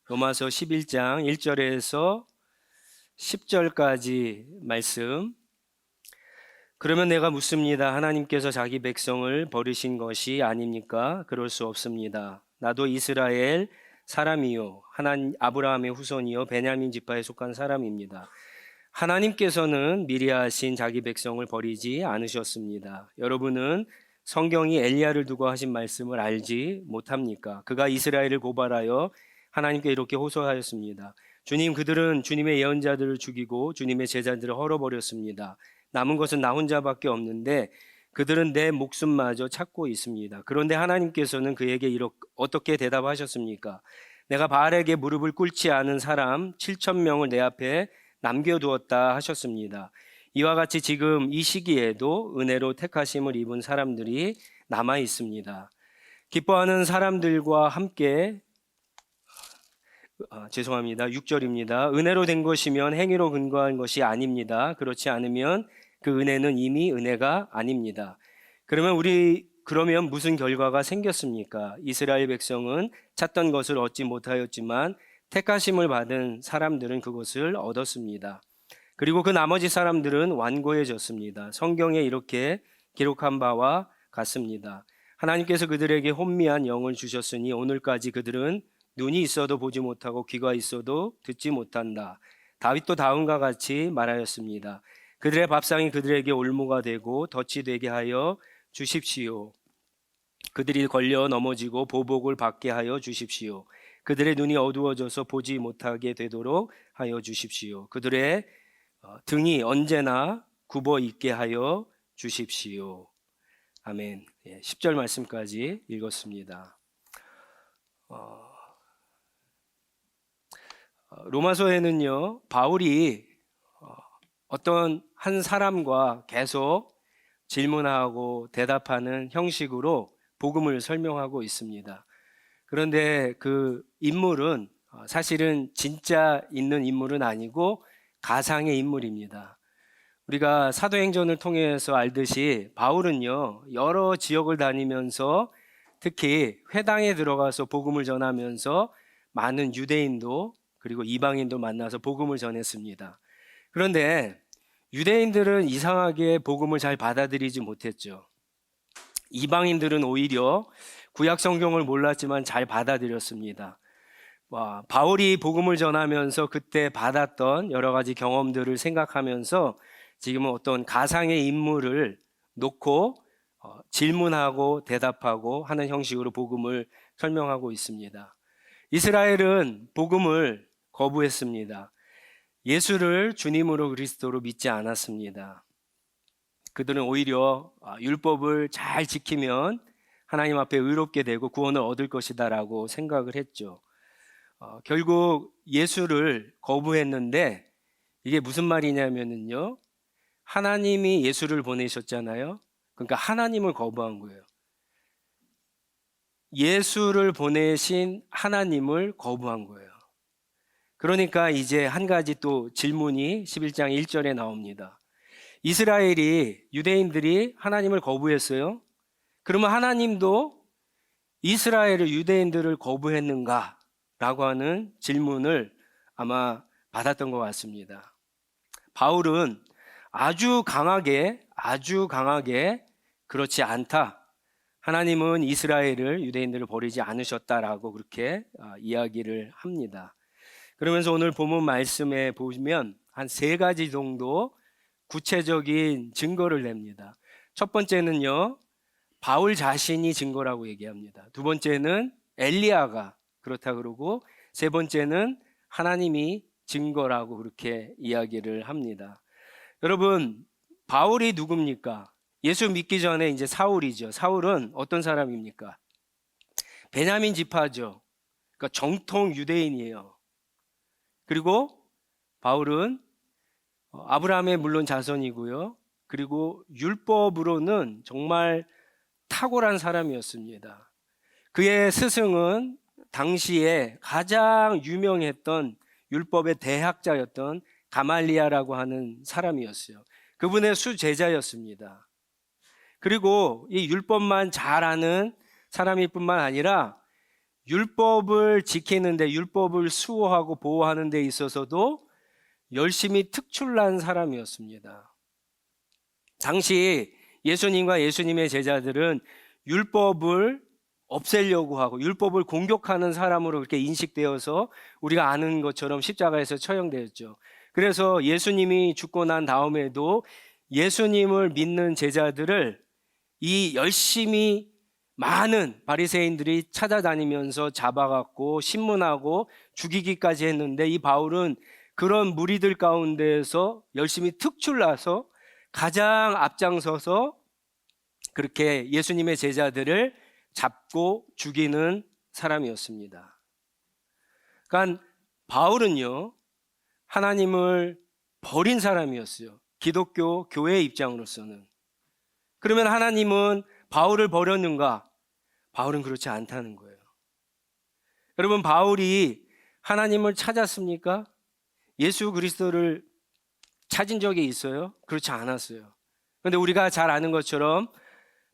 로마서 11장 1절에서 10절까지 말씀. 그러면 내가 묻습니다. 하나님께서 자기 백성을 버리신 것이 아닙니까? 그럴 수 없습니다. 나도 이스라엘 사람이요 아브라함의 후손이요 베냐민 지파에 속한 사람입니다. 하나님께서는 미리 하신 자기 백성을 버리지 않으셨습니다. 여러분은 성경이 엘리야를 두고 하신 말씀을 알지 못합니까? 그가 이스라엘을 고발하여 하나님께 이렇게 호소하였습니다. 주님, 그들은 주님의 예언자들을 죽이고 주님의 제자들을 헐어버렸습니다. 남은 것은 나 혼자밖에 없는데 그들은 내 목숨마저 찾고 있습니다. 그런데 하나님께서는 그에게 어떻게 대답하셨습니까? 내가 바알에게 무릎을 꿇지 않은 사람 7천 명을 내 앞에 남겨두었다 하셨습니다. 이와 같이 지금 이 시기에도 은혜로 택하심을 입은 사람들이 남아 있습니다. 기뻐하는 사람들과 함께 6절입니다. 은혜로 된 것이면 행위로 근거한 것이 아닙니다. 그렇지 않으면 그 은혜는 이미 은혜가 아닙니다. 그러면 무슨 결과가 생겼습니까? 이스라엘 백성은 찾던 것을 얻지 못하였지만 택하심을 받은 사람들은 그것을 얻었습니다. 그리고 그 나머지 사람들은 완고해졌습니다. 성경에 이렇게 기록한 바와 같습니다. 하나님께서 그들에게 혼미한 영을 주셨으니 오늘까지 그들은 눈이 있어도 보지 못하고 귀가 있어도 듣지 못한다. 다윗도 다음과 같이 말하였습니다. 그들의 밥상이 그들에게 올무가 되고 덫이 되게 하여 주십시오. 그들이 걸려 넘어지고 보복을 받게 하여 주십시오. 그들의 눈이 어두워져서 보지 못하게 되도록 하여 주십시오. 그들의 등이 언제나 굽어 있게 하여 주십시오. 아멘. 10절 말씀까지 읽었습니다. 로마서에는요, 바울이 어떤 한 사람과 계속 질문하고 대답하는 형식으로 복음을 설명하고 있습니다. 그런데 그 인물은 사실은 진짜 있는 인물은 아니고 가상의 인물입니다. 우리가 사도행전을 통해서 알듯이 바울은요, 여러 지역을 다니면서 특히 회당에 들어가서 복음을 전하면서 많은 유대인도 그리고 이방인도 만나서 복음을 전했습니다. 그런데 유대인들은 이상하게 복음을 잘 받아들이지 못했죠. 이방인들은 오히려 구약 성경을 몰랐지만 잘 받아들였습니다. 바울이 복음을 전하면서 그때 받았던 여러 가지 경험들을 생각하면서 지금은 어떤 가상의 인물을 놓고 질문하고 대답하고 하는 형식으로 복음을 설명하고 있습니다. 이스라엘은 복음을 거부했습니다. 예수를 주님으로 그리스도로 믿지 않았습니다. 그들은 오히려 율법을 잘 지키면 하나님 앞에 의롭게 되고 구원을 얻을 것이다라고 생각을 했죠. 결국 예수를 거부했는데 이게 무슨 말이냐면요, 하나님이 예수를 보내셨잖아요. 그러니까 하나님을 거부한 거예요. 예수를 보내신 하나님을 거부한 거예요. 그러니까 이제 한 가지 또 질문이 11장 1절에 나옵니다. 유대인들이 하나님을 거부했어요. 그러면 하나님도 이스라엘의 유대인들을 거부했는가? 라고 하는 질문을 아마 받았던 것 같습니다. 바울은 아주 강하게 그렇지 않다. 하나님은 유대인들을 버리지 않으셨다라고 그렇게 이야기를 합니다. 그러면서 오늘 본문 말씀에 보면 한 3가지 정도 구체적인 증거를 냅니다. 첫 번째는요, 바울 자신이 증거라고 얘기합니다. 두 번째는 엘리야가 그렇다 그러고, 세 번째는 하나님이 증거라고 그렇게 이야기를 합니다. 여러분, 바울이 누굽니까? 예수 믿기 전에 이제 사울이죠. 사울은 어떤 사람입니까? 베냐민 지파죠. 그러니까 정통 유대인이에요. 그리고 바울은 아브라함의 물론 자손이고요. 그리고 율법으로는 정말 탁월한 사람이었습니다. 그의 스승은 당시에 가장 유명했던 율법의 대학자였던 가말리아라고 하는 사람이었어요. 그분의 수제자였습니다. 그리고 이 율법만 잘 아는 사람일 뿐만 아니라 율법을 지키는데, 율법을 수호하고 보호하는 데 있어서도 열심히 특출난 사람이었습니다. 당시 예수님과 예수님의 제자들은 율법을 없애려고 하고 율법을 공격하는 사람으로 그렇게 인식되어서 우리가 아는 것처럼 십자가에서 처형되었죠. 그래서 예수님이 죽고 난 다음에도 예수님을 믿는 제자들을 이 열심히 많은 바리새인들이 찾아다니면서 잡아갖고 신문하고 죽이기까지 했는데, 이 바울은 그런 무리들 가운데에서 열심히 특출나서 가장 앞장서서 그렇게 예수님의 제자들을 잡고 죽이는 사람이었습니다. 그러니까 바울은요, 하나님을 버린 사람이었어요. 기독교 교회의 입장으로서는. 그러면 하나님은 바울을 버렸는가? 바울은 그렇지 않다는 거예요. 여러분, 바울이 하나님을 찾았습니까? 예수 그리스도를 찾은 적이 있어요? 그렇지 않았어요. 그런데 우리가 잘 아는 것처럼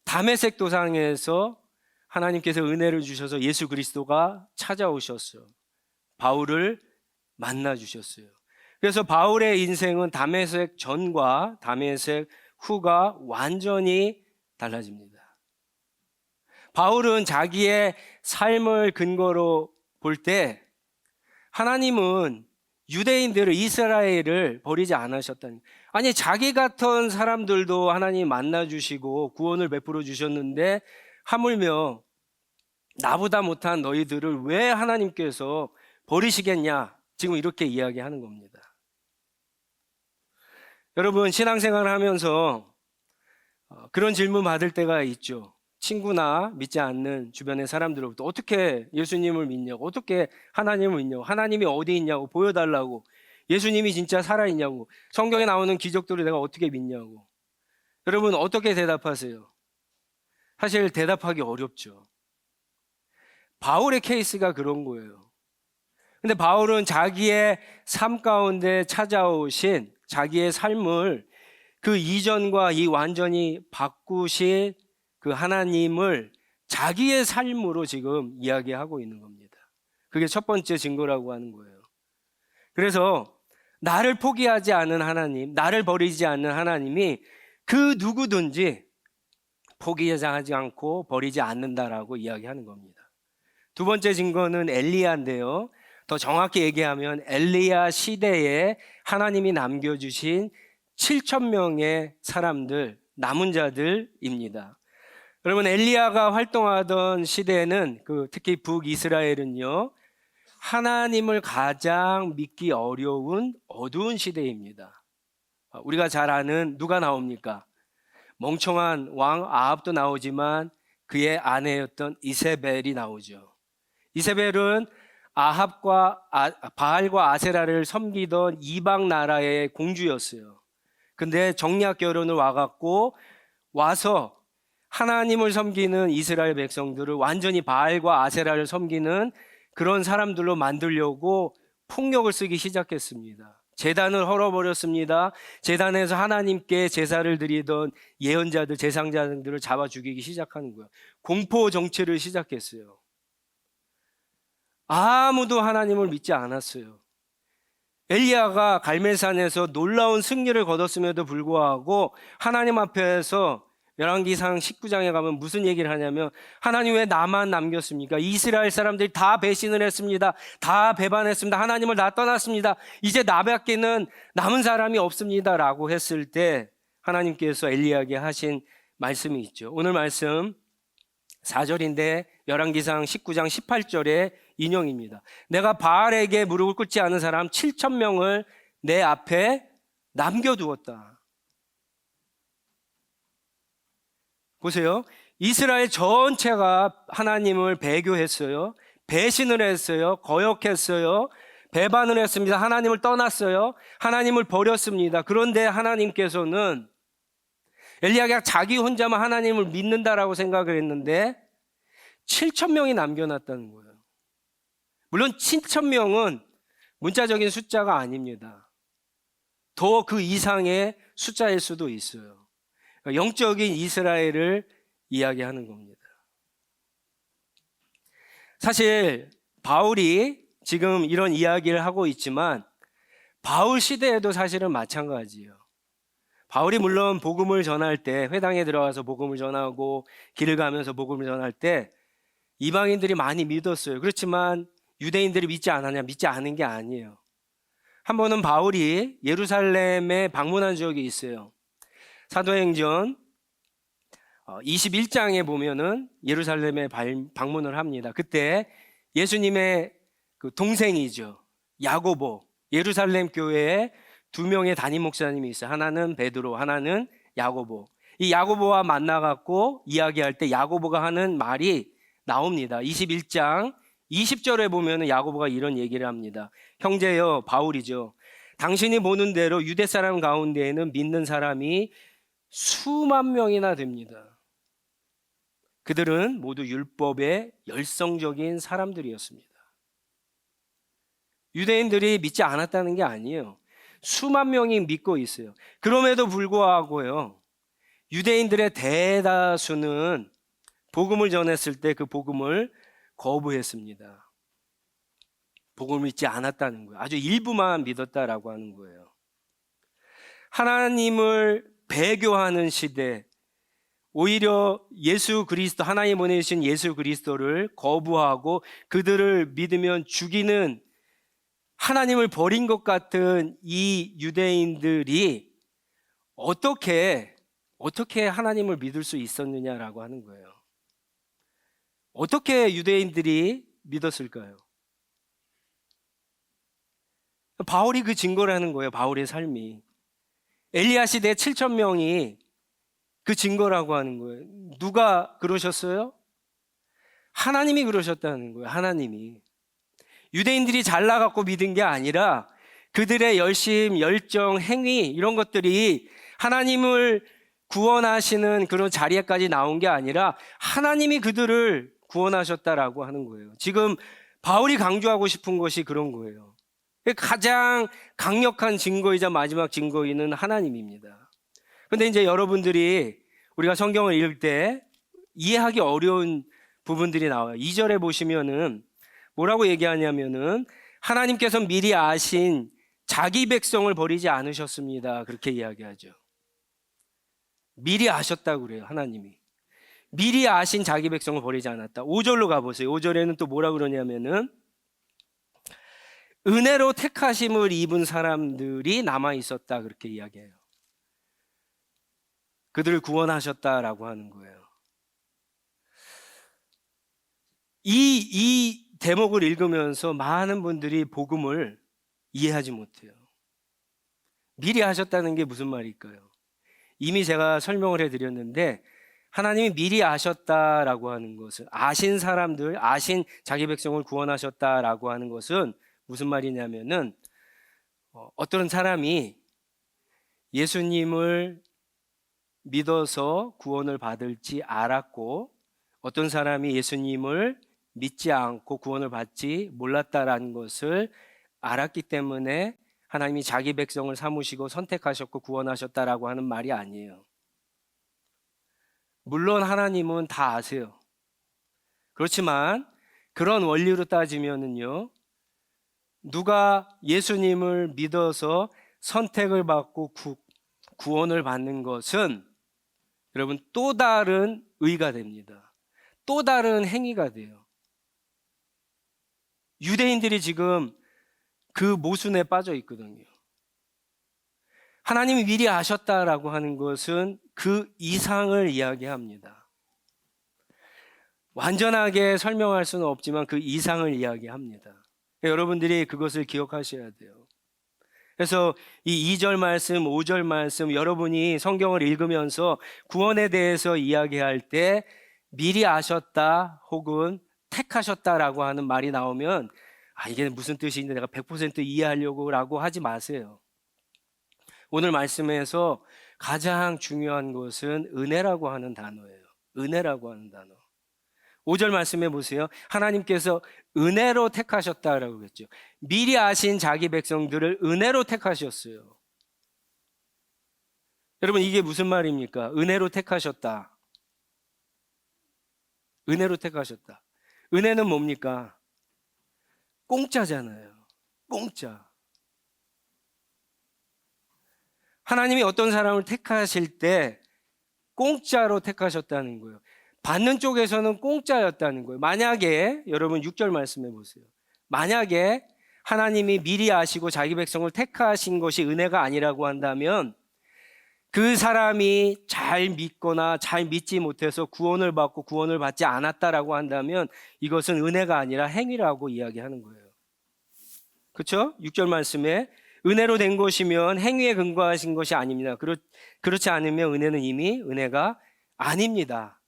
다메섹 도상에서 하나님께서 은혜를 주셔서 예수 그리스도가 찾아오셨어요. 바울을 만나 주셨어요. 그래서 바울의 인생은 다메섹 전과 다메섹 후가 완전히 달라집니다. 바울은 자기의 삶을 근거로 볼 때 하나님은 유대인들을, 이스라엘을 버리지 않으셨다는, 아니 자기 같은 사람들도 하나님 만나주시고 구원을 베풀어 주셨는데 하물며 나보다 못한 너희들을 왜 하나님께서 버리시겠냐, 지금 이렇게 이야기하는 겁니다. 여러분, 신앙생활을 하면서 그런 질문 받을 때가 있죠. 친구나 믿지 않는 주변의 사람들로부터 어떻게 예수님을 믿냐고, 어떻게 하나님을 믿냐고, 하나님이 어디 있냐고 보여달라고, 예수님이 진짜 살아있냐고, 성경에 나오는 기적들을 내가 어떻게 믿냐고. 여러분, 어떻게 대답하세요? 사실 대답하기 어렵죠. 바울의 케이스가 그런 거예요. 근데 바울은 자기의 삶 가운데 찾아오신 자기의 삶을 그 이전과 이 완전히 바꾸신 그 하나님을 자기의 삶으로 지금 이야기하고 있는 겁니다. 그게 첫 번째 증거라고 하는 거예요. 그래서 나를 포기하지 않은 하나님, 나를 버리지 않는 하나님이 그 누구든지 포기하지 않고 버리지 않는다라고 이야기하는 겁니다. 두 번째 증거는 엘리야인데요. 더 정확히 얘기하면 엘리야 시대에 하나님이 남겨주신 7,000명의 사람들, 남은 자들입니다. 여러분, 엘리야가 활동하던 시대에는 특히 북이스라엘은요, 하나님을 가장 믿기 어려운 어두운 시대입니다. 우리가 잘 아는 누가 나옵니까? 멍청한 왕 아합도 나오지만 그의 아내였던 이세벨이 나오죠. 이세벨은 아합과 바알과 아세라를 섬기던 이방 나라의 공주였어요. 근데 정략 결혼을 와서 하나님을 섬기는 이스라엘 백성들을 완전히 바알과 아세라를 섬기는 그런 사람들로 만들려고 폭력을 쓰기 시작했습니다. 제단을 헐어버렸습니다. 제단에서 하나님께 제사를 드리던 예언자들, 제상자들을 잡아 죽이기 시작하는 거예요. 공포 정치를 시작했어요. 아무도 하나님을 믿지 않았어요. 엘리야가 갈멜산에서 놀라운 승리를 거뒀음에도 불구하고 하나님 앞에서 열왕기상 19장에 가면 무슨 얘기를 하냐면, 하나님 왜 나만 남겼습니까? 이스라엘 사람들이 다 배신을 했습니다. 다 배반했습니다. 하나님을 다 떠났습니다. 이제 나밖에는 남은 사람이 없습니다 라고 했을 때 하나님께서 엘리야에게 하신 말씀이 있죠. 오늘 말씀 4절인데 열왕기상 19장 18절의 인용입니다. 내가 바알에게 무릎을 꿇지 않은 사람 7,000명을 내 앞에 남겨두었다. 보세요. 이스라엘 전체가 하나님을 배교했어요. 배신을 했어요. 거역했어요. 배반을 했습니다. 하나님을 떠났어요. 하나님을 버렸습니다. 그런데 하나님께서는 엘리야가 자기 혼자만 하나님을 믿는다라고 생각을 했는데 7,000명이 남겨놨다는 거예요. 물론 7,000명은 문자적인 숫자가 아닙니다. 더 그 이상의 숫자일 수도 있어요. 영적인 이스라엘을 이야기하는 겁니다. 사실 바울이 지금 이런 이야기를 하고 있지만 바울 시대에도 사실은 마찬가지예요. 바울이 물론 복음을 전할 때, 회당에 들어가서 복음을 전하고 길을 가면서 복음을 전할 때 이방인들이 많이 믿었어요. 그렇지만 유대인들이 믿지 않았냐? 믿지 않은 게 아니에요. 한 번은 바울이 예루살렘에 방문한 적이 있어요. 사도행전 21장에 보면은 예루살렘에 방문을 합니다. 그때 예수님의 그 동생이죠, 야고보, 예루살렘 교회에 두 명의 담임 목사님이 있어요. 하나는 베드로, 하나는 야고보. 이 야고보와 만나갖고 이야기할 때 야고보가 하는 말이 나옵니다. 21장 20절에 보면은 야고보가 이런 얘기를 합니다. 형제여, 바울이죠. 당신이 보는 대로 유대 사람 가운데에는 믿는 사람이 수만 명이나 됩니다. 그들은 모두 율법의 열성적인 사람들이었습니다. 유대인들이 믿지 않았다는 게 아니에요. 수만 명이 믿고 있어요. 그럼에도 불구하고요, 유대인들의 대다수는 복음을 전했을 때 그 복음을 거부했습니다. 복음을 믿지 않았다는 거예요. 아주 일부만 믿었다라고 하는 거예요. 하나님을 배교하는 시대, 오히려 예수 그리스도, 하나님 보내신 예수 그리스도를 거부하고 그들을 믿으면 죽이는, 하나님을 버린 것 같은 이 유대인들이 어떻게 하나님을 믿을 수 있었느냐라고 하는 거예요. 어떻게 유대인들이 믿었을까요? 바울이 그 증거를 하는 거예요. 바울의 삶이. 엘리야 시대 7,000명이 그 증거라고 하는 거예요. 누가 그러셨어요? 하나님이 그러셨다는 거예요. 하나님이. 유대인들이 잘나갖고 믿은 게 아니라 그들의 열심, 열정, 행위, 이런 것들이 하나님을 구원하시는 그런 자리에까지 나온 게 아니라 하나님이 그들을 구원하셨다라고 하는 거예요. 지금 바울이 강조하고 싶은 것이 그런 거예요. 가장 강력한 증거이자 마지막 증거인은 하나님입니다. 그런데 이제 여러분들이 우리가 성경을 읽을 때 이해하기 어려운 부분들이 나와요. 2절에 보시면은 뭐라고 얘기하냐면은 하나님께서 미리 아신 자기 백성을 버리지 않으셨습니다. 그렇게 이야기하죠. 미리 아셨다고 그래요. 하나님이 미리 아신 자기 백성을 버리지 않았다. 5절로 가보세요. 5절에는 또 뭐라 그러냐면은 은혜로 택하심을 입은 사람들이 남아 있었다, 그렇게 이야기해요. 그들을 구원하셨다라고 하는 거예요. 이 대목을 읽으면서 많은 분들이 복음을 이해하지 못해요. 미리 하셨다는 게 무슨 말일까요? 이미 제가 설명을 해드렸는데, 하나님이 미리 아셨다라고 하는 것은, 아신 사람들, 아신 자기 백성을 구원하셨다라고 하는 것은 무슨 말이냐면은, 어떤 사람이 예수님을 믿어서 구원을 받을지 알았고, 어떤 사람이 예수님을 믿지 않고 구원을 받지 몰랐다라는 것을 알았기 때문에 하나님이 자기 백성을 삼으시고 선택하셨고 구원하셨다라고 하는 말이 아니에요. 물론 하나님은 다 아세요. 그렇지만 그런 원리로 따지면은요, 누가 예수님을 믿어서 선택을 받고 구원을 받는 것은 여러분 또 다른 의가 됩니다. 또 다른 행위가 돼요. 유대인들이 지금 그 모순에 빠져 있거든요. 하나님이 미리 아셨다라고 하는 것은 그 이상을 이야기합니다. 완전하게 설명할 수는 없지만 그 이상을 이야기합니다. 여러분들이 그것을 기억하셔야 돼요. 그래서 이 2절 말씀, 5절 말씀, 여러분이 성경을 읽으면서 구원에 대해서 이야기할 때 미리 아셨다 혹은 택하셨다라고 하는 말이 나오면 이게 무슨 뜻인데 내가 100% 이해하려고 라고 하지 마세요. 오늘 말씀에서 가장 중요한 것은 은혜라고 하는 단어예요. 은혜라고 하는 단어. 5절 말씀해 보세요. 하나님께서 은혜로 택하셨다라고 그랬죠. 미리 아신 자기 백성들을 은혜로 택하셨어요. 여러분 이게 무슨 말입니까? 은혜로 택하셨다. 은혜로 택하셨다. 은혜는 뭡니까? 공짜잖아요. 공짜. 하나님이 어떤 사람을 택하실 때 공짜로 택하셨다는 거예요. 받는 쪽에서는 공짜였다는 거예요. 만약에 여러분 6절 말씀해 보세요. 만약에 하나님이 미리 아시고 자기 백성을 택하신 것이 은혜가 아니라고 한다면 그 사람이 잘 믿거나 잘 믿지 못해서 구원을 받고 구원을 받지 않았다라고 한다면 이것은 은혜가 아니라 행위라고 이야기하는 거예요. 그렇죠? 6절 말씀에 은혜로 된 것이면 행위에 근거하신 것이 아닙니다. 그렇지 않으면 은혜는 이미 은혜가 아닙니다.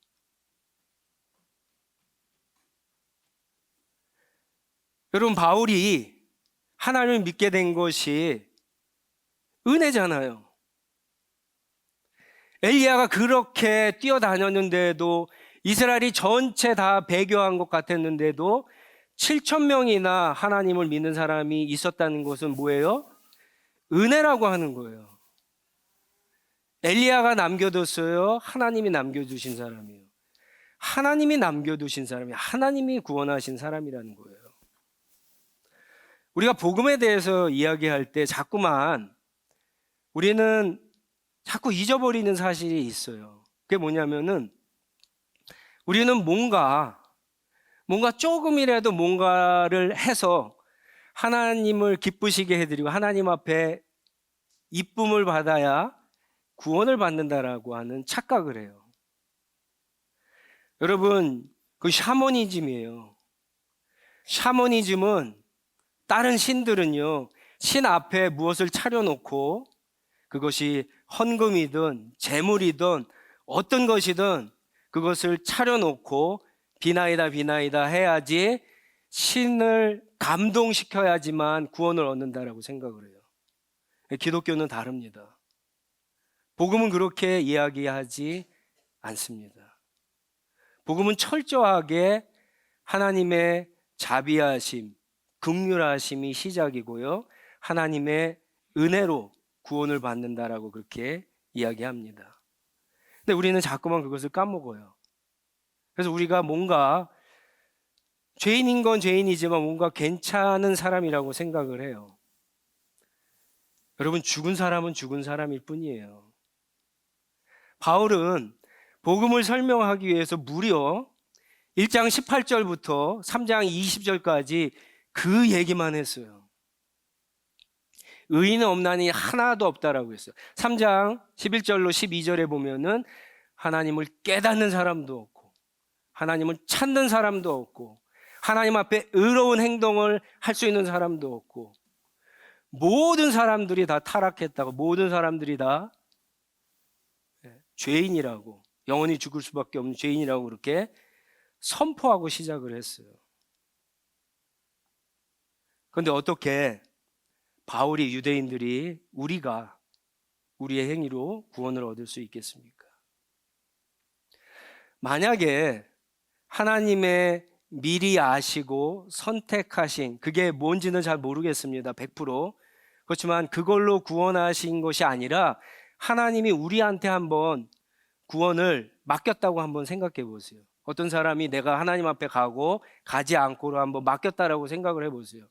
여러분, 바울이 하나님을 믿게 된 것이 은혜잖아요. 엘리야가 그렇게 뛰어다녔는데도 이스라엘이 전체 다 배교한 것 같았는데도 7천 명이나 하나님을 믿는 사람이 있었다는 것은 뭐예요? 은혜라고 하는 거예요. 엘리야가 남겨뒀어요? 하나님이 남겨두신 사람이에요. 하나님이 남겨두신 사람이 하나님이 구원하신 사람이라는 거예요. 우리가 복음에 대해서 이야기할 때 자꾸만 우리는 자꾸 잊어버리는 사실이 있어요. 그게 뭐냐면은 우리는 뭔가 조금이라도 뭔가를 해서 하나님을 기쁘시게 해드리고 하나님 앞에 이쁨을 받아야 구원을 받는다라고 하는 착각을 해요. 여러분, 그 샤머니즘이에요. 샤머니즘은 다른 신들은요, 신 앞에 무엇을 차려놓고 그것이 헌금이든 재물이든 어떤 것이든 그것을 차려놓고 비나이다 해야지 신을 감동시켜야지만 구원을 얻는다라고 생각을 해요. 기독교는 다릅니다. 복음은 그렇게 이야기하지 않습니다. 복음은 철저하게 하나님의 자비하심, 긍휼하심이 시작이고요. 하나님의 은혜로 구원을 받는다라고 그렇게 이야기합니다. 근데 우리는 자꾸만 그것을 까먹어요. 그래서 우리가 뭔가 죄인인 건 죄인이지만 뭔가 괜찮은 사람이라고 생각을 해요. 여러분, 죽은 사람은 죽은 사람일 뿐이에요. 바울은 복음을 설명하기 위해서 무려 1장 18절부터 3장 20절까지 그 얘기만 했어요. 의인은 없나니 하나도 없다라고 했어요. 3장 11절로 12절에 보면은 하나님을 깨닫는 사람도 없고 하나님을 찾는 사람도 없고 하나님 앞에 의로운 행동을 할 수 있는 사람도 없고 모든 사람들이 다 타락했다고, 모든 사람들이 다 죄인이라고, 영원히 죽을 수밖에 없는 죄인이라고 그렇게 선포하고 시작을 했어요. 그런데 어떻게 바울이 유대인들이 우리의 행위로 구원을 얻을 수 있겠습니까? 만약에 하나님의 미리 아시고 선택하신, 그게 뭔지는 잘 모르겠습니다. 100%. 그렇지만 그걸로 구원하신 것이 아니라 하나님이 우리한테 한번 구원을 맡겼다고 한번 생각해 보세요. 어떤 사람이 내가 하나님 앞에 가지 않고로 한번 맡겼다라고 생각을 해 보세요.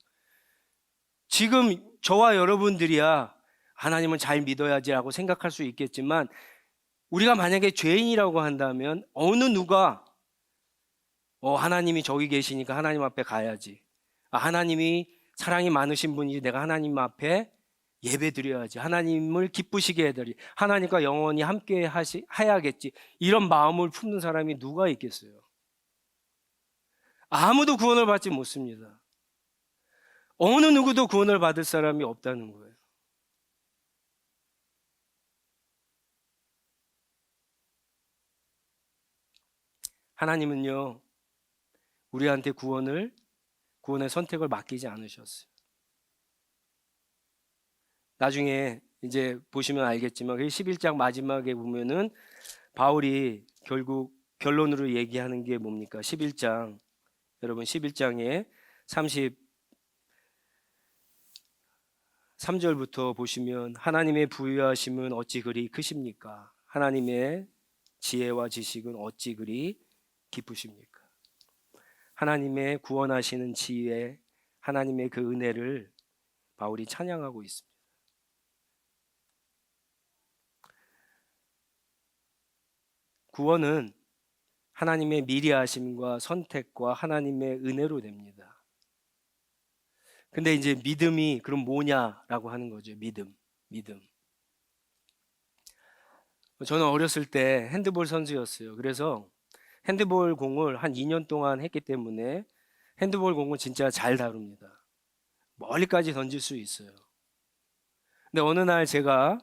지금 저와 여러분들이야 하나님은 잘 믿어야지라고 생각할 수 있겠지만 우리가 만약에 죄인이라고 한다면 어느 누가 하나님이 저기 계시니까 하나님 앞에 가야지. 하나님이 사랑이 많으신 분이 내가 하나님 앞에 예배 드려야지. 하나님을 기쁘시게 해드리. 하나님과 영원히 함께 해야겠지. 이런 마음을 품는 사람이 누가 있겠어요? 아무도 구원을 받지 못습니다. 어느 누구도 구원을 받을 사람이 없다는 거예요. 하나님은요, 우리한테 구원의 선택을 맡기지 않으셨어요. 나중에 이제 보시면 알겠지만 11장 마지막에 보면은 바울이 결국 결론으로 얘기하는 게 뭡니까? 11장, 여러분 11장에 33절부터 보시면 하나님의 부유하심은 어찌 그리 크십니까? 하나님의 지혜와 지식은 어찌 그리 깊으십니까? 하나님의 구원하시는 지혜, 하나님의 그 은혜를 바울이 찬양하고 있습니다. 구원은 하나님의 미리하심과 선택과 하나님의 은혜로 됩니다. 근데 이제 믿음이 그럼 뭐냐라고 하는 거죠. 믿음. 저는 어렸을 때 핸드볼 선수였어요. 그래서 핸드볼 공을 한 2년 동안 했기 때문에 핸드볼 공은 진짜 잘 다룹니다. 멀리까지 던질 수 있어요. 근데 어느 날 제가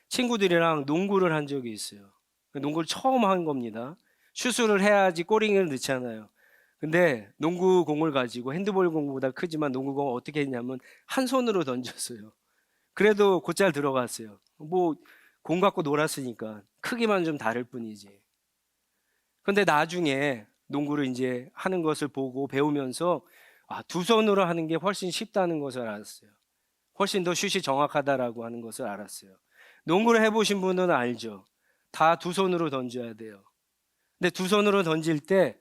친구들이랑 농구를 한 적이 있어요. 농구를 처음 한 겁니다. 슛을 해야지 꼬링을 넣잖아요. 근데 농구 공을 가지고 핸드볼 공보다 크지만 농구 공을 어떻게 했냐면 한 손으로 던졌어요. 그래도 곧잘 들어갔어요. 뭐 공 갖고 놀았으니까 크기만 좀 다를 뿐이지. 근데 나중에 농구를 이제 하는 것을 보고 배우면서 두 손으로 하는 게 훨씬 쉽다는 것을 알았어요. 훨씬 더 슛이 정확하다라고 하는 것을 알았어요. 농구를 해보신 분은 알죠. 다 두 손으로 던져야 돼요. 근데 두 손으로 던질 때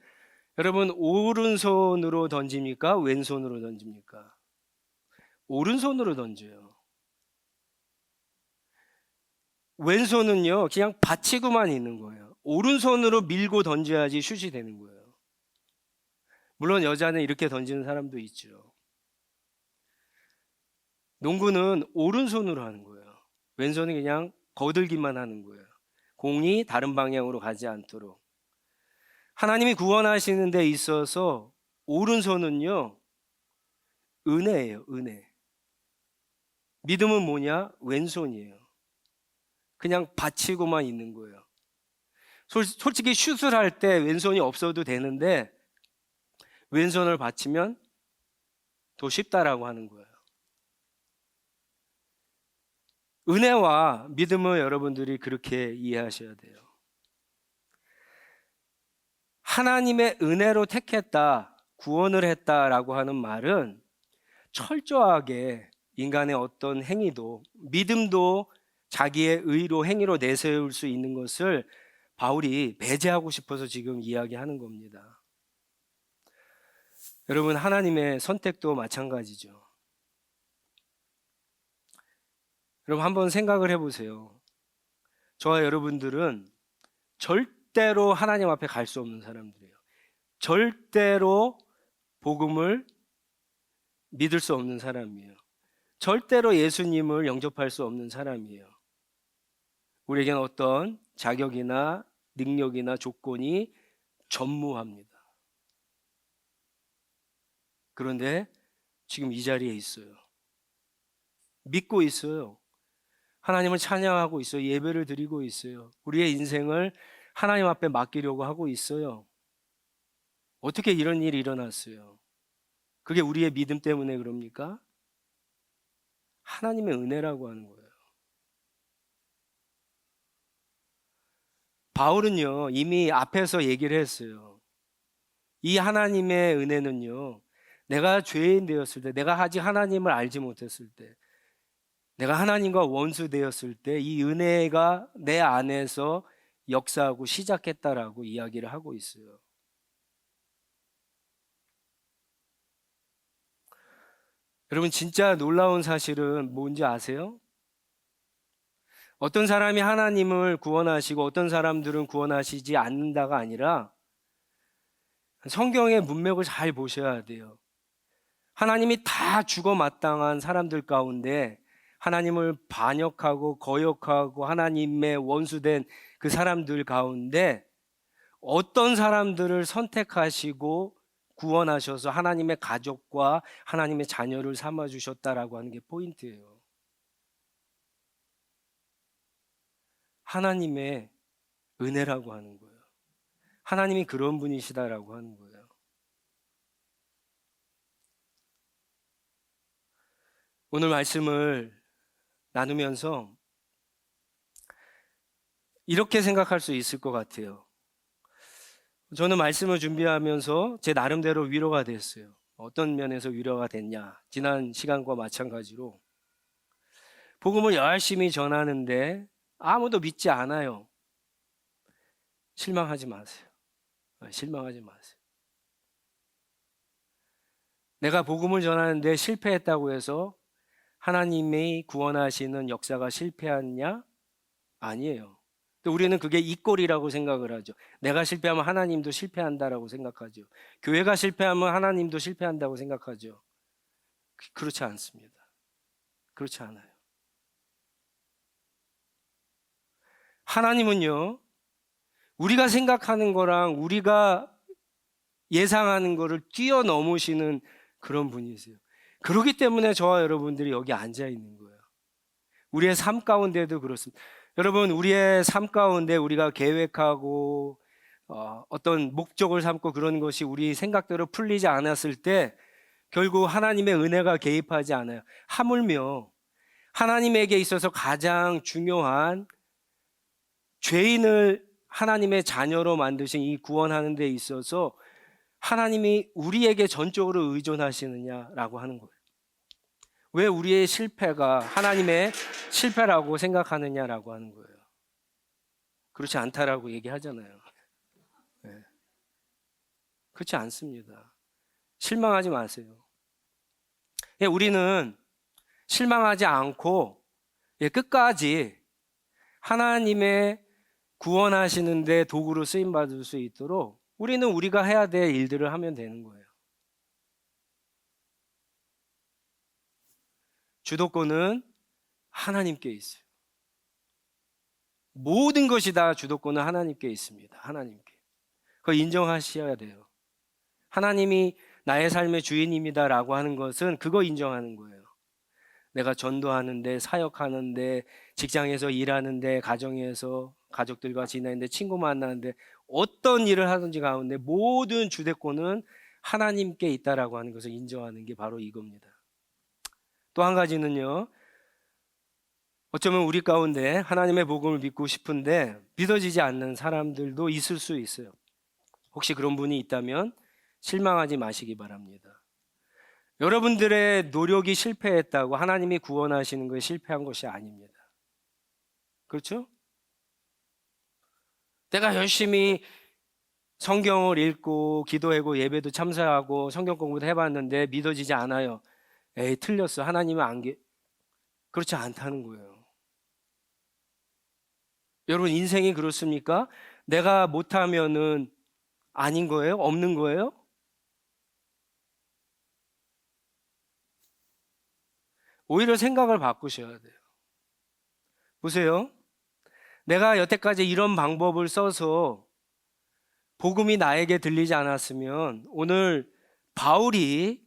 여러분 오른손으로 던집니까? 왼손으로 던집니까? 오른손으로 던져요. 왼손은요 그냥 받치고만 있는 거예요. 오른손으로 밀고 던져야지 슛이 되는 거예요. 물론 여자는 이렇게 던지는 사람도 있죠. 농구는 오른손으로 하는 거예요. 왼손은 그냥 거들기만 하는 거예요. 공이 다른 방향으로 가지 않도록. 하나님이 구원하시는 데 있어서 오른손은요 은혜예요. 은혜. 믿음은 뭐냐? 왼손이에요. 그냥 받치고만 있는 거예요. 솔직히 슛을 할 때 왼손이 없어도 되는데 왼손을 받치면 더 쉽다라고 하는 거예요. 은혜와 믿음을 여러분들이 그렇게 이해하셔야 돼요. 하나님의 은혜로 택했다, 구원을 했다라고 하는 말은 철저하게 인간의 어떤 행위도, 믿음도 자기의 의로 행위로 내세울 수 있는 것을 바울이 배제하고 싶어서 지금 이야기하는 겁니다. 여러분, 하나님의 선택도 마찬가지죠. 여러분, 한번 생각을 해보세요. 저와 여러분들은 절대로 하나님 앞에 갈 수 없는 사람들이에요. 절대로 복음을 믿을 수 없는 사람이에요. 절대로 예수님을 영접할 수 없는 사람이에요. 우리에게는 어떤 자격이나 능력이나 조건이 전무합니다. 그런데 지금 이 자리에 있어요. 믿고 있어요. 하나님을 찬양하고 있어요. 예배를 드리고 있어요. 우리의 인생을 하나님 앞에 맡기려고 하고 있어요. 어떻게 이런 일이 일어났어요? 그게 우리의 믿음 때문에 그럽니까? 하나님의 은혜라고 하는 거예요. 바울은요, 이미 앞에서 얘기를 했어요. 이 하나님의 은혜는요, 내가 죄인 되었을 때, 내가 아직 하나님을 알지 못했을 때, 내가 하나님과 원수 되었을 때, 이 은혜가 내 안에서 역사하고 시작했다라고 이야기를 하고 있어요. 여러분, 진짜 놀라운 사실은 뭔지 아세요? 어떤 사람이 하나님을 구원하시고 어떤 사람들은 구원하시지 않는다가 아니라 성경의 문맥을 잘 보셔야 돼요. 하나님이 다 죽어 마땅한 사람들 가운데 하나님을 반역하고 거역하고 하나님의 원수된 그 사람들 가운데 어떤 사람들을 선택하시고 구원하셔서 하나님의 가족과 하나님의 자녀를 삼아 주셨다라고 하는 게 포인트예요. 하나님의 은혜라고 하는 거예요. 하나님이 그런 분이시다라고 하는 거예요. 오늘 말씀을 나누면서 이렇게 생각할 수 있을 것 같아요. 저는 말씀을 준비하면서 제 나름대로 위로가 됐어요. 어떤 면에서 위로가 됐냐? 지난 시간과 마찬가지로 복음을 열심히 전하는데 아무도 믿지 않아요. 실망하지 마세요. 실망하지 마세요. 내가 복음을 전하는데 실패했다고 해서 하나님이 구원하시는 역사가 실패했냐? 아니에요. 또 우리는 그게 이꼴이라고 생각을 하죠. 내가 실패하면 하나님도 실패한다라고 생각하죠. 교회가 실패하면 하나님도 실패한다고 생각하죠. 그렇지 않습니다. 그렇지 않아요. 하나님은요, 우리가 생각하는 거랑 우리가 예상하는 거를 뛰어넘으시는 그런 분이세요. 그렇기 때문에 저와 여러분들이 여기 앉아 있는 거예요. 우리의 삶 가운데도 그렇습니다. 여러분, 우리의 삶 가운데 우리가 계획하고 어떤 목적을 삼고 그런 것이 우리 생각대로 풀리지 않았을 때 결국 하나님의 은혜가 개입하지 않아요. 하물며 하나님에게 있어서 가장 중요한 죄인을 하나님의 자녀로 만드신 이 구원하는 데 있어서 하나님이 우리에게 전적으로 의존하시느냐라고 하는 거예요. 왜 우리의 실패가 하나님의 실패라고 생각하느냐라고 하는 거예요. 그렇지 않다라고 얘기하잖아요. 네. 그렇지 않습니다. 실망하지 마세요. 우리는 실망하지 않고 끝까지 하나님의 구원하시는데 도구로 쓰임받을 수 있도록 우리는 우리가 해야 될 일들을 하면 되는 거예요. 주도권은 하나님께 있어요. 모든 것이 다 주도권은 하나님께 있습니다. 하나님께. 그거 인정하셔야 돼요. 하나님이 나의 삶의 주인입니다라고 하는 것은 그거 인정하는 거예요. 내가 전도하는데, 사역하는데, 직장에서 일하는데, 가정에서 가족들과 지내는데, 친구 만나는데 어떤 일을 하든지 가운데 모든 주도권은 하나님께 있다라고 하는 것을 인정하는 게 바로 이겁니다. 또 한 가지는요, 어쩌면 우리 가운데 하나님의 복음을 믿고 싶은데 믿어지지 않는 사람들도 있을 수 있어요. 혹시 그런 분이 있다면 실망하지 마시기 바랍니다. 여러분들의 노력이 실패했다고 하나님이 구원하시는 것이 실패한 것이 아닙니다. 그렇죠? 내가 열심히 성경을 읽고 기도하고 예배도 참석하고 성경 공부도 해봤는데 믿어지지 않아요. 에이, 틀렸어. 하나님은 그렇지 않다는 거예요. 여러분, 인생이 그렇습니까? 내가 못하면은 아닌 거예요? 없는 거예요? 오히려 생각을 바꾸셔야 돼요. 보세요. 내가 여태까지 이런 방법을 써서 복음이 나에게 들리지 않았으면 오늘 바울이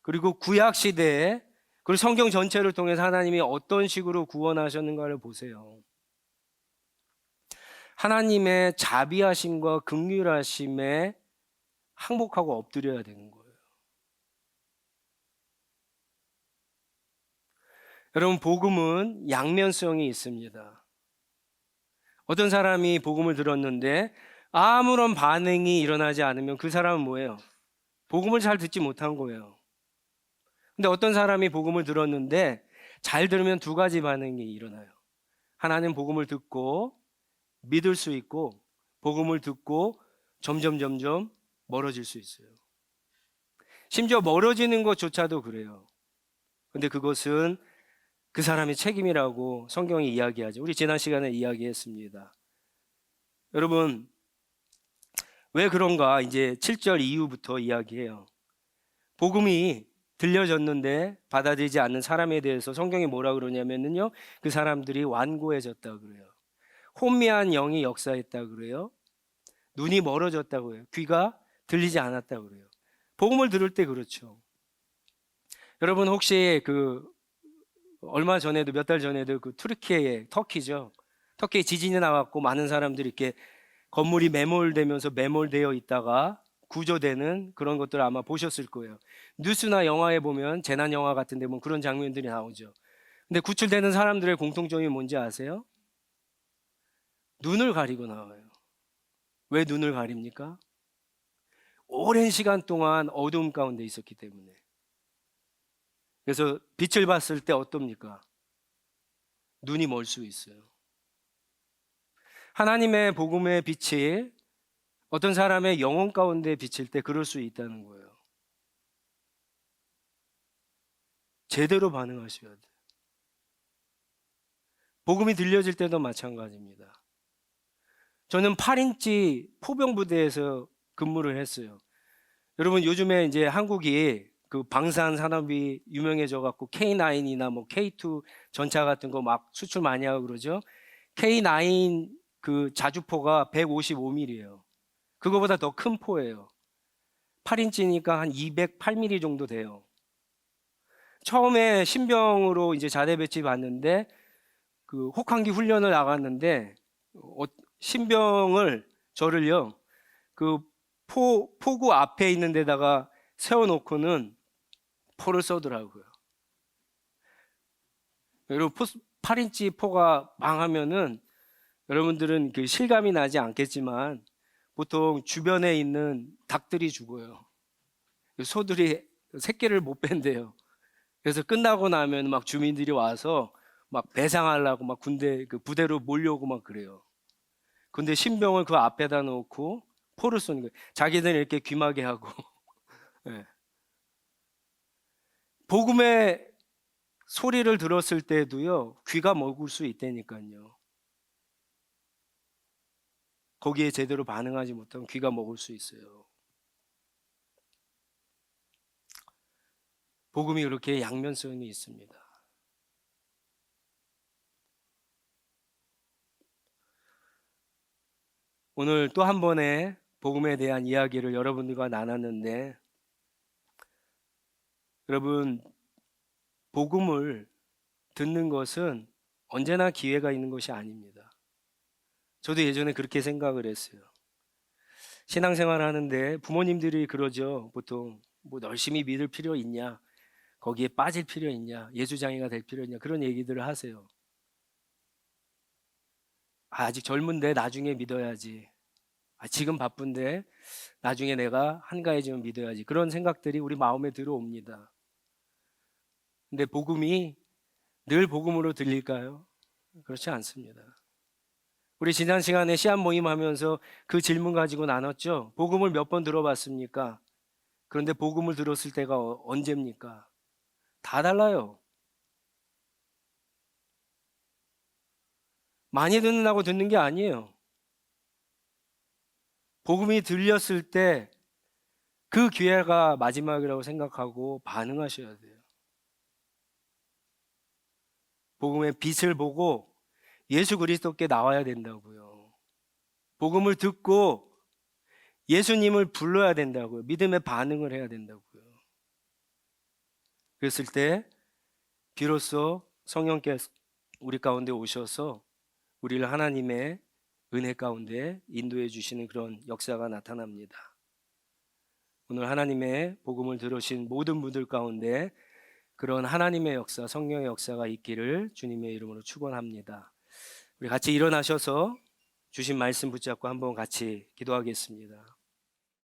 그리고 구약 시대에 그리고 성경 전체를 통해서 하나님이 어떤 식으로 구원하셨는가를 보세요. 하나님의 자비하심과 긍휼하심에 항복하고 엎드려야 되는 거예요. 여러분, 복음은 양면성이 있습니다. 어떤 사람이 복음을 들었는데 아무런 반응이 일어나지 않으면 그 사람은 뭐예요? 복음을 잘 듣지 못한 거예요. 근데 어떤 사람이 복음을 들었는데 잘 들으면 두 가지 반응이 일어나요. 하나는 복음을 듣고 믿을 수 있고 복음을 듣고 점점 멀어질 수 있어요. 심지어 멀어지는 것조차도 그래요. 근데 그것은 그 사람의 책임이라고 성경이 이야기하죠. 우리 지난 시간에 이야기했습니다. 여러분, 왜 그런가 이제 7절 이후부터 이야기해요. 복음이 들려졌는데 받아들이지 않는 사람에 대해서 성경이 뭐라 그러냐면요, 그 사람들이 완고해졌다 그래요. 혼미한 영이 역사했다 그래요. 눈이 멀어졌다 그래요. 귀가 들리지 않았다 그래요. 복음을 들을 때 그렇죠. 여러분, 혹시 얼마 전에도 몇 달 전에도 터키죠. 터키에 지진이 나왔고 많은 사람들이 이렇게 건물이 매몰되면서 매몰되어 있다가 구조되는 그런 것들을 아마 보셨을 거예요. 뉴스나 영화에 보면 재난 영화 같은 데 보면 그런 장면들이 나오죠. 근데 구출되는 사람들의 공통점이 뭔지 아세요? 눈을 가리고 나와요. 왜 눈을 가립니까? 오랜 시간 동안 어두움 가운데 있었기 때문에. 그래서 빛을 봤을 때 어떻습니까? 눈이 멀 수 있어요. 하나님의 복음의 빛이 어떤 사람의 영혼 가운데 비칠 때 그럴 수 있다는 거예요. 제대로 반응하셔야 돼요. 복음이 들려질 때도 마찬가지입니다. 저는 8인치 포병부대에서 근무를 했어요. 여러분 요즘에 이제 한국이 그 방산 산업이 유명해져 갖고 K9이나 뭐 K2 전차 같은 거 막 수출 많이 하고 그러죠. K9 그 자주포가 155mm예요. 그거보다 더 큰 포예요. 8인치니까 한 208mm 정도 돼요. 처음에 신병으로 이제 자대 배치 받는데 그 혹한기 훈련을 나갔는데 신병을 저를요 그 포구 앞에 있는 데다가 세워놓고는 포를 쏘더라고요. 여러분 8인치 포가 망하면은 여러분들은 그 실감이 나지 않겠지만 보통 주변에 있는 닭들이 죽어요. 소들이 새끼를 못 뺀대요. 그래서 끝나고 나면 막 주민들이 와서 막 배상하려고 막 군대 그 부대로 몰려오고 막 그래요. 근데 신병을 그 앞에다 놓고 포를 쏘는 거예요. 자기들은 이렇게 귀마개 하고. 네. 복음의 소리를 들었을 때도요 귀가 먹을 수 있다니까요. 거기에 제대로 반응하지 못하면 귀가 먹을 수 있어요. 복음이 그렇게 양면성이 있습니다. 오늘 또 한 번의 복음에 대한 이야기를 여러분들과 나눴는데 여러분 복음을 듣는 것은 언제나 기회가 있는 것이 아닙니다. 저도 예전에 그렇게 생각을 했어요. 신앙생활 하는데 부모님들이 그러죠. 보통 뭐 열심히 믿을 필요 있냐? 거기에 빠질 필요 있냐? 예수장이가 될 필요 있냐? 그런 얘기들을 하세요. 아직 젊은데 나중에 믿어야지. 지금 바쁜데 나중에 내가 한가해지면 믿어야지. 그런 생각들이 우리 마음에 들어옵니다. 근데 복음이 늘 복음으로 들릴까요? 그렇지 않습니다. 우리 지난 시간에 씨앗 모임 하면서 그 질문 가지고 나눴죠. 복음을 몇 번 들어봤습니까? 그런데 복음을 들었을 때가 언제입니까? 다 달라요. 많이 듣는다고 듣는 게 아니에요. 복음이 들렸을 때 그 기회가 마지막이라고 생각하고 반응하셔야 돼요. 복음의 빛을 보고 예수 그리스도께 나와야 된다고요. 복음을 듣고 예수님을 불러야 된다고요. 믿음의 반응을 해야 된다고요. 그랬을 때 비로소 성령께서 우리 가운데 오셔서 우리를 하나님의 은혜 가운데 인도해 주시는 그런 역사가 나타납니다. 오늘 하나님의 복음을 들으신 모든 분들 가운데 그런 하나님의 역사, 성령의 역사가 있기를 주님의 이름으로 축원합니다. 우리 같이 일어나셔서 주신 말씀 붙잡고 한번 같이 기도하겠습니다.